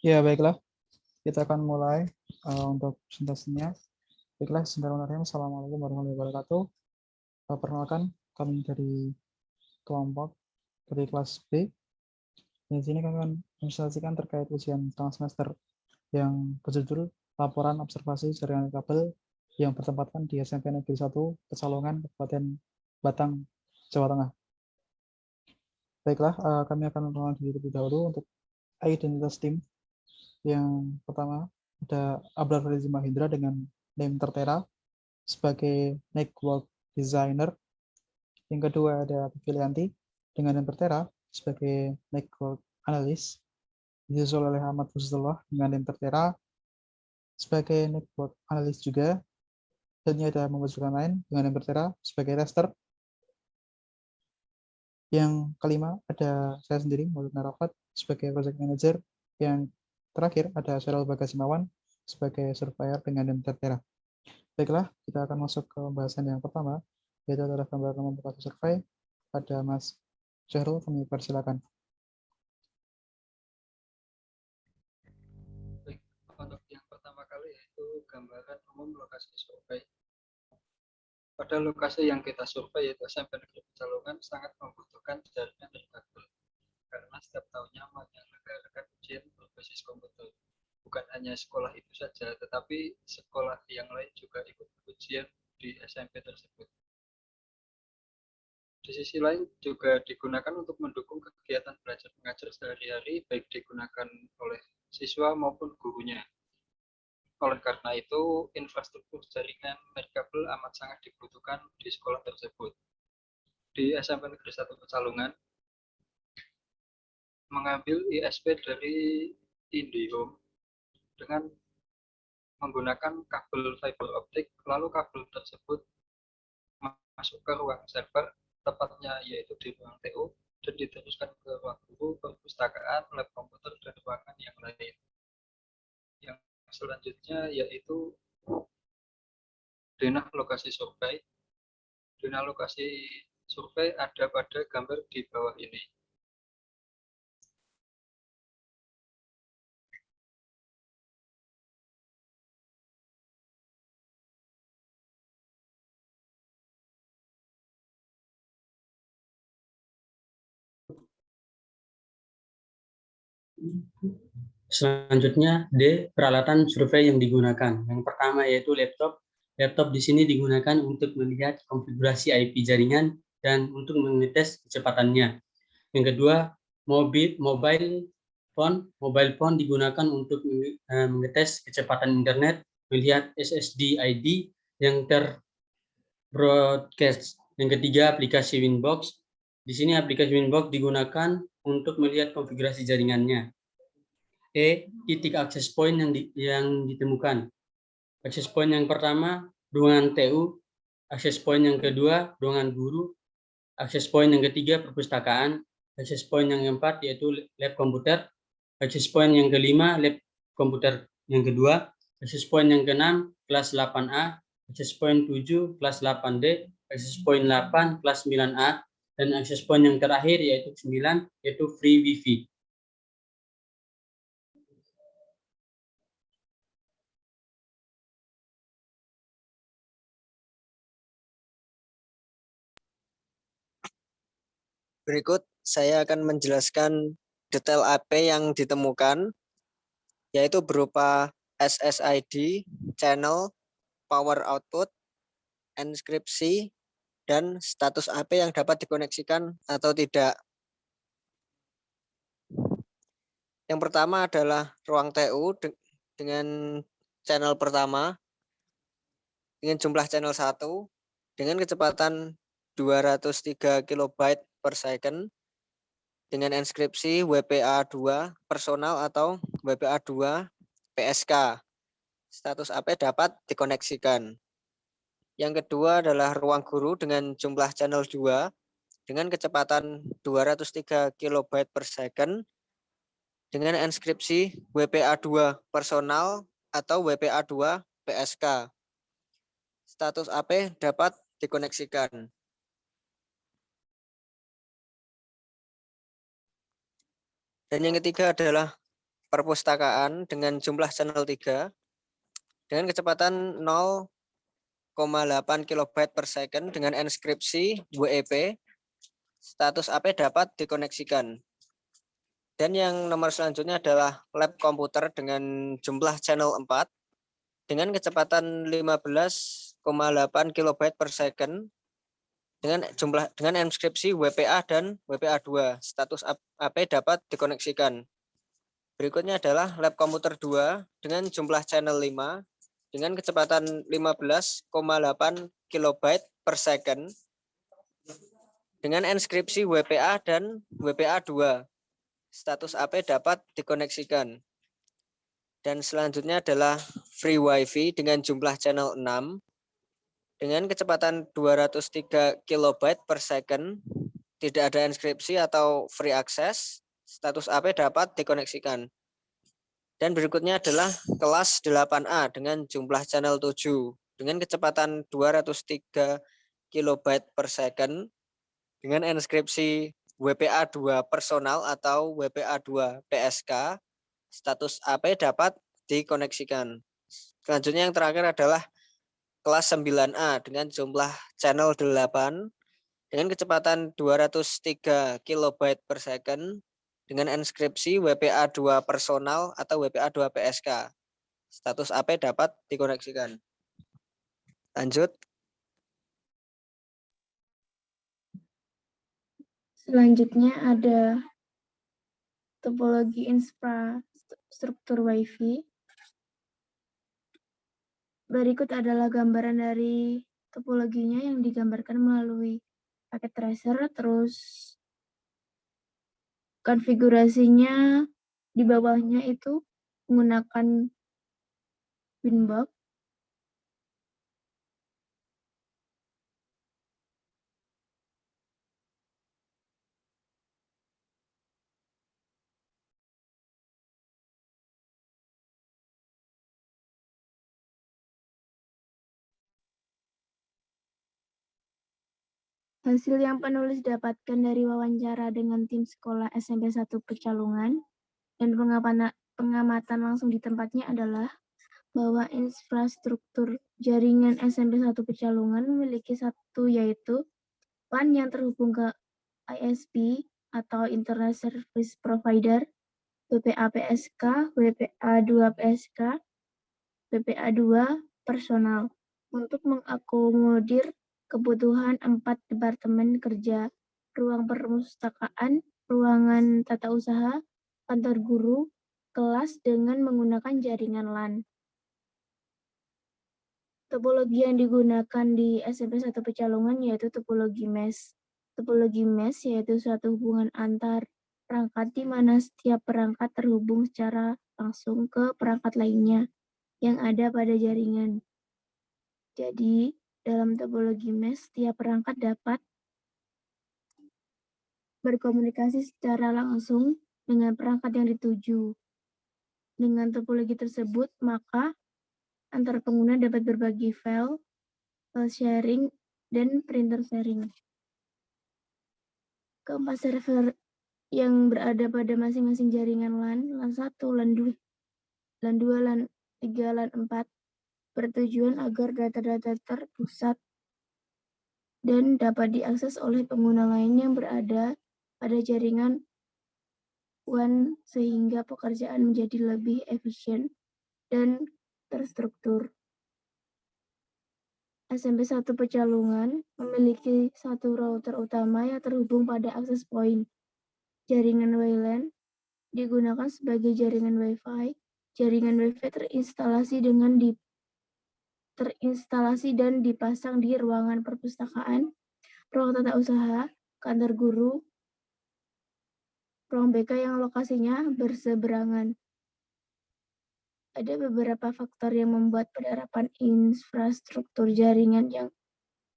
Ya, baiklah. Kita akan mulai untuk presentasinya. Baiklah, bismillahirrahmanirrahim. Assalamualaikum warahmatullahi wabarakatuh. Perkenalkan, kami dari kelompok dari kelas B. Di sini kami akan presentasikan terkait ujian tengah semester yang berjudul Laporan Observasi Jaringan Kabel yang bertempatkan di SMP Negeri 1 Pekalongan, Kabupaten Batang, Jawa Tengah. Baiklah, kami akan mengenalkan diri terlebih dahulu untuk identitas tim. Yang pertama ada Abrar Farizi Mahindra dengan name tertera sebagai network designer. Yang kedua ada Filianti dengan name tertera sebagai network analyst. Disusul oleh Ahmad Fuzullah dengan name tertera sebagai network analyst juga. Dan ada Muhammad lain dengan name tertera sebagai tester. Yang kelima ada saya sendiri, Muhammad Narafat, sebagai project manager. Yang terakhir ada Cheryl Bagasimawan sebagai surveyor dengan name tertera. Baiklah, kita akan masuk ke pembahasan yang pertama, yaitu adalah gambaran membuka survei. Pada Mas Syahrul, kami persilakan. Baik, untuk yang pertama kali yaitu gambaran umum lokasi survei. Pada lokasi yang kita survei yaitu SMP Negeri Pekalongan sangat membutuhkan jaringan kabel karena setiap tahunnya menyelenggarakan ujian berbasis komputer. Bukan hanya sekolah itu saja, tetapi sekolah yang lain juga ikut ujian di SMP tersebut. Di sisi lain juga digunakan untuk mendukung kegiatan belajar mengajar sehari-hari, baik digunakan oleh siswa maupun gurunya. Oleh karena itu, infrastruktur jaringan nirkabel amat sangat dibutuhkan di sekolah tersebut. Di SMP Negeri 1 Pekalongan, mengambil ISP dari IndiHome dengan menggunakan kabel fiber optik, lalu kabel tersebut masuk ke ruang server, tepatnya yaitu di ruang TO, dan diteruskan ke ruang guru, perpustakaan, lab komputer, dan ruangan yang lain. Yang selanjutnya yaitu denah lokasi survei. Denah lokasi survei ada pada gambar di bawah ini. Selanjutnya, D. Peralatan survei yang digunakan. Yang pertama yaitu laptop. Laptop di sini digunakan untuk melihat konfigurasi IP jaringan dan untuk mengetes kecepatannya. Yang kedua, mobile phone. Mobile phone digunakan untuk mengetes kecepatan internet, melihat SSD ID yang terbroadcast. Yang ketiga, aplikasi Winbox. Di sini aplikasi Winbox digunakan untuk melihat konfigurasi jaringannya. Titik akses point yang ditemukan. Akses point yang pertama, ruangan TU. Akses point yang kedua, ruangan guru. Akses point yang ketiga, perpustakaan. Akses point yang keempat yaitu lab komputer. Akses point yang kelima, lab komputer yang kedua. Akses point yang keenam, kelas 8A. Akses point 7, kelas 8D. Akses point 8, kelas 9A. Dan akses point yang terakhir yaitu 9, yaitu free wifi. Berikut saya akan menjelaskan detail IP yang ditemukan, yaitu berupa SSID, channel, power output, inskripsi, dan status IP yang dapat dikoneksikan atau tidak. Yang pertama adalah ruang TU dengan channel pertama, dengan jumlah channel 1, dengan kecepatan 203 KB per second, dengan inskripsi WPA2 personal atau WPA2 PSK. Status AP dapat dikoneksikan. Yang kedua adalah ruang guru dengan jumlah channel 2 dengan kecepatan 203 KB per second dengan inskripsi WPA2 personal atau WPA2 PSK. Status AP dapat dikoneksikan. Dan yang ketiga adalah perpustakaan dengan jumlah channel 3 dengan kecepatan 0,8 kilobyte per second dengan enskripsi WEP. Status AP dapat dikoneksikan. Dan yang nomor selanjutnya adalah lab komputer dengan jumlah channel 4 dengan kecepatan 15,8 kilobyte per second dengan enskripsi WPA dan WPA2. Status AP dapat dikoneksikan. Berikutnya adalah lab komputer 2 dengan jumlah channel 5 dengan kecepatan 15,8 kilobyte per second dengan enskripsi WPA dan WPA2. Status AP dapat dikoneksikan. Dan selanjutnya adalah free wifi dengan jumlah channel 6 dengan kecepatan 203 kilobyte per second, tidak ada enskripsi atau free access. Status AP dapat dikoneksikan. Dan berikutnya adalah kelas 8A dengan jumlah channel 7 dengan kecepatan 203 kilobyte per second dengan enskripsi WPA2 personal atau WPA2 PSK. Status AP dapat dikoneksikan. Selanjutnya yang terakhir adalah kelas 9A dengan jumlah channel 8 dengan kecepatan 203 kilobyte per second dengan enskripsi WPA2 personal atau WPA2 PSK. Status AP dapat dikoneksikan. Lanjut. Selanjutnya ada topologi infrastruktur Wi-Fi. Berikut adalah gambaran dari topologinya yang digambarkan melalui paket tracer, terus konfigurasinya di bawahnya itu menggunakan Winbox. Hasil yang penulis dapatkan dari wawancara dengan tim sekolah SMP 1 Pecalungan dan pengamatan langsung di tempatnya adalah bahwa infrastruktur jaringan SMP 1 Pecalungan memiliki satu, yaitu PAN yang terhubung ke ISP atau Internet Service Provider, WPA PSK, WPA2 PSK, WPA2 personal untuk mengakomodir kebutuhan 4 departemen kerja, ruang perpustakaan, ruangan tata usaha, kantor guru, kelas dengan menggunakan jaringan LAN. Topologi yang digunakan di SMP 1 Pecalungan yaitu topologi mesh. Topologi mesh yaitu suatu hubungan antar perangkat di mana setiap perangkat terhubung secara langsung ke perangkat lainnya yang ada pada jaringan. Jadi, dalam topologi mesh, setiap perangkat dapat berkomunikasi secara langsung dengan perangkat yang dituju. Dengan topologi tersebut, maka antar pengguna dapat berbagi file sharing, dan printer sharing. Keempat server yang berada pada masing-masing jaringan LAN, LAN 1, LAN 2, LAN 3, LAN 4, bertujuan agar data-data terpusat dan dapat diakses oleh pengguna lain yang berada pada jaringan WAN sehingga pekerjaan menjadi lebih efisien dan terstruktur. SMP 1 Pecalungan memiliki satu router utama yang terhubung pada akses point. Jaringan WLAN digunakan sebagai jaringan Wi-Fi. Jaringan Wi-Fi terinstalasi dan dipasang di ruangan perpustakaan, ruang tata usaha, kantor guru, ruang BK yang lokasinya berseberangan. Ada beberapa faktor yang membuat penerapan infrastruktur jaringan yang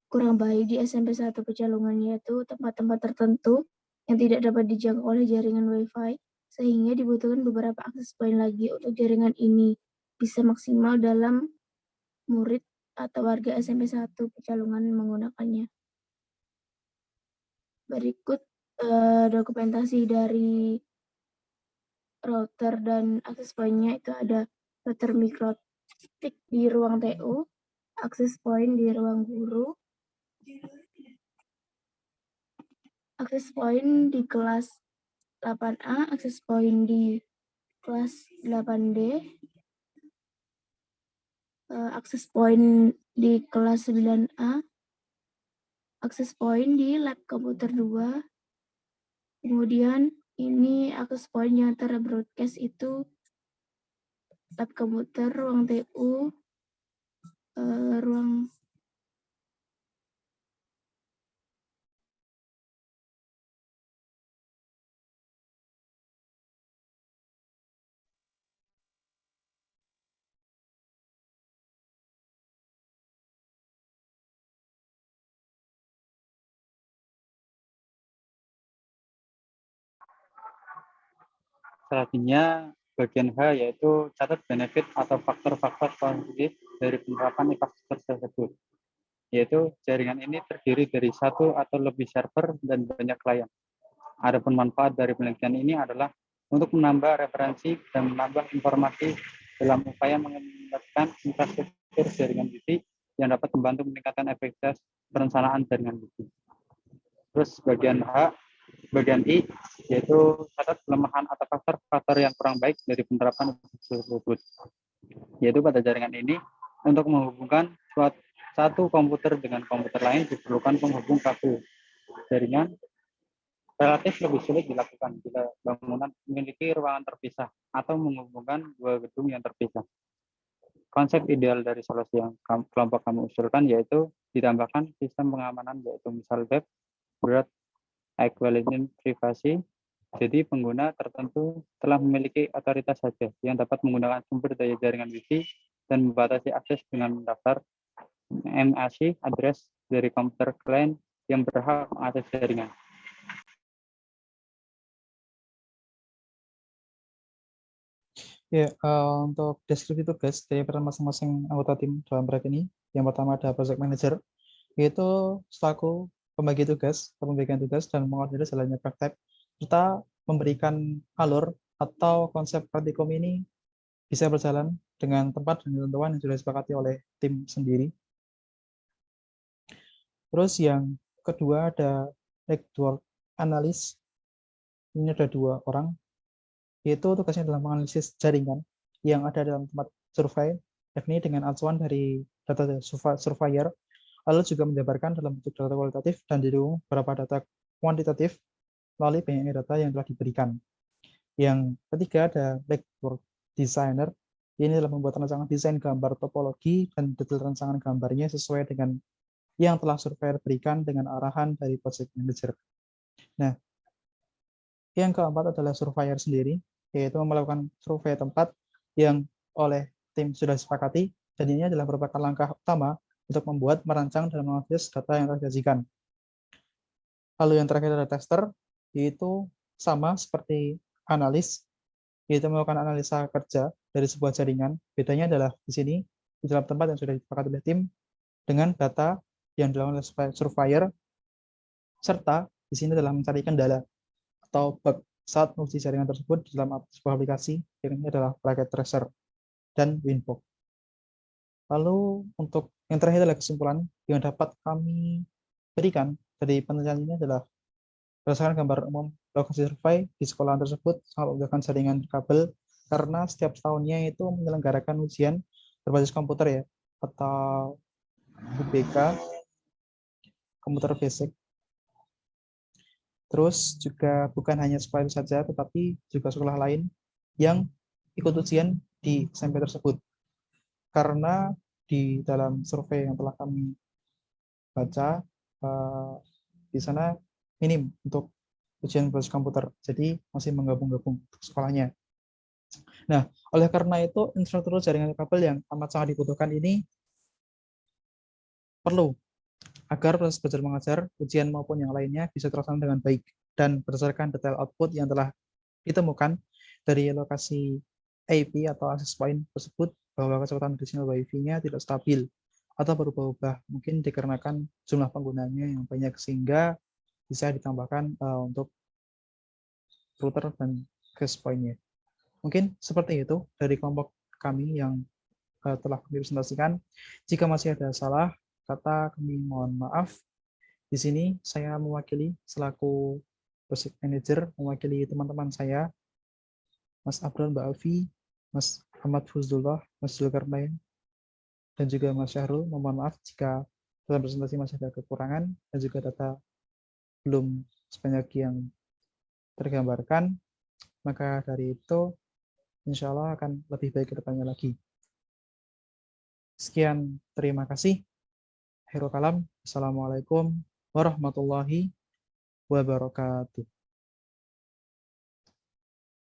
kurang baik di SMP 1 Pecalungan, yaitu tempat-tempat tertentu yang tidak dapat dijangkau oleh jaringan Wi-Fi, sehingga dibutuhkan beberapa akses point lagi untuk jaringan ini bisa maksimal dalam murid atau warga SMP 1 Pecalungan menggunakannya. Berikut dokumentasi dari router dan akses point-nya itu ada router mikrotik di ruang TU, akses point di ruang guru, akses point di kelas 8A, akses point di kelas 8D, akses point di kelas 9A, akses point di lab komputer 2, kemudian ini akses point yang terbroadcast itu lab komputer, ruang TU, ruang Selanjutnya, bagian H yaitu catat benefit atau faktor-faktor positif dari penerapan infrastruktur tersebut. Yaitu jaringan ini terdiri dari satu atau lebih server dan banyak klien. Adapun manfaat dari penelitian ini adalah untuk menambah referensi dan menambah informasi dalam upaya mengembangkan infrastruktur jaringan Wi-Fi yang dapat membantu meningkatkan efektivitas perencanaan jaringan Wi-Fi. Terus bagian I yaitu catat kelemahan atau faktor-faktor yang kurang baik dari penerapan tersebut. Yaitu pada jaringan ini untuk menghubungkan satu komputer dengan komputer lain diperlukan penghubung kabel jaringan relatif lebih sulit dilakukan bila bangunan memiliki ruangan terpisah atau menghubungkan dua gedung yang terpisah. Konsep ideal dari solusi yang kelompok kami usulkan yaitu ditambahkan sistem pengamanan yaitu misal web, broad equality privasi. Jadi pengguna tertentu telah memiliki otoritas saja yang dapat menggunakan sumber daya jaringan Wi-Fi dan membatasi akses dengan mendaftar MAC address dari komputer klien yang berhak mengakses jaringan. Ya, untuk deskripsi tugas dari peran masing-masing anggota tim dalam proyek ini, yang pertama ada project manager, yaitu selaku pembagi tugas, pembagian tugas dan mengoordinir jalannya praktek, serta memberikan alur atau konsep praktikum ini bisa berjalan dengan tempat dan ketentuan yang sudah disepakati oleh tim sendiri. Terus yang kedua ada network analis, ini ada 2 orang, yaitu tugasnya dalam menganalisis jaringan yang ada dalam tempat survei, yakni dengan acuan dari data surveyor, lalu juga menjabarkan dalam bentuk data kualitatif dan didukung beberapa data kuantitatif melalui banyaknya data yang telah diberikan. Yang ketiga ada network designer, ini adalah membuat rancangan desain gambar topologi dan detail rancangan gambarnya sesuai dengan yang telah surveyor berikan dengan arahan dari project manager. Nah, yang keempat adalah surveyor sendiri, yaitu melakukan survei tempat yang oleh tim sudah disepakati, dan ini adalah merupakan langkah utama untuk membuat, merancang, dan menganalisis data yang telah disajikan. Lalu yang terakhir adalah tester, yaitu sama seperti analis, yaitu melakukan analisa kerja dari sebuah jaringan. Bedanya adalah di sini, di dalam tempat yang sudah disepakati oleh tim, dengan data yang dilakukan oleh surveyor, serta di sini adalah mencari kendala atau bug saat menguji jaringan tersebut di dalam sebuah aplikasi, yang ini adalah packet tracer dan Winbox. Lalu untuk yang terakhir adalah kesimpulan yang dapat kami berikan dari penelitian ini adalah berdasarkan gambar umum lokasi survei di sekolah tersebut sangat menggunakan jaringan kabel karena setiap tahunnya itu menyelenggarakan ujian berbasis komputer ya, atau UBK, komputer basic. Terus juga bukan hanya sekolah itu saja, tetapi juga sekolah lain yang ikut ujian di SMP tersebut. Karena di dalam survei yang telah kami baca, di sana minim untuk ujian berbasis komputer, jadi masih menggabung-gabung sekolahnya. Nah, oleh karena itu, infrastruktur jaringan kabel yang amat sangat dibutuhkan ini perlu agar proses belajar mengajar, ujian maupun yang lainnya bisa terlaksana dengan baik dan berdasarkan detail output yang telah ditemukan dari lokasi IP atau access point tersebut bahwa kecepatan tradisional Wi-Fi-nya tidak stabil atau berubah-ubah, mungkin dikarenakan jumlah penggunanya yang banyak sehingga bisa ditambahkan untuk router dan access point-nya. Mungkin seperti itu dari kelompok kami yang telah kami presentasikan. Jika masih ada salah kata, kami mohon maaf. Di sini saya mewakili selaku project manager, mewakili teman-teman saya, Mas Abdul, Mbak Alfi, Mas Ahmad Fuzullah, Mas Zulkarnain, dan juga Mas Syahrul. Mohon maaf jika dalam presentasi masih ada kekurangan dan juga data belum sebanyak yang tergambarkan. Maka dari itu, insya Allah akan lebih baik ke depannya lagi. Sekian, terima kasih. Akhirul kalam. Assalamualaikum warahmatullahi wabarakatuh.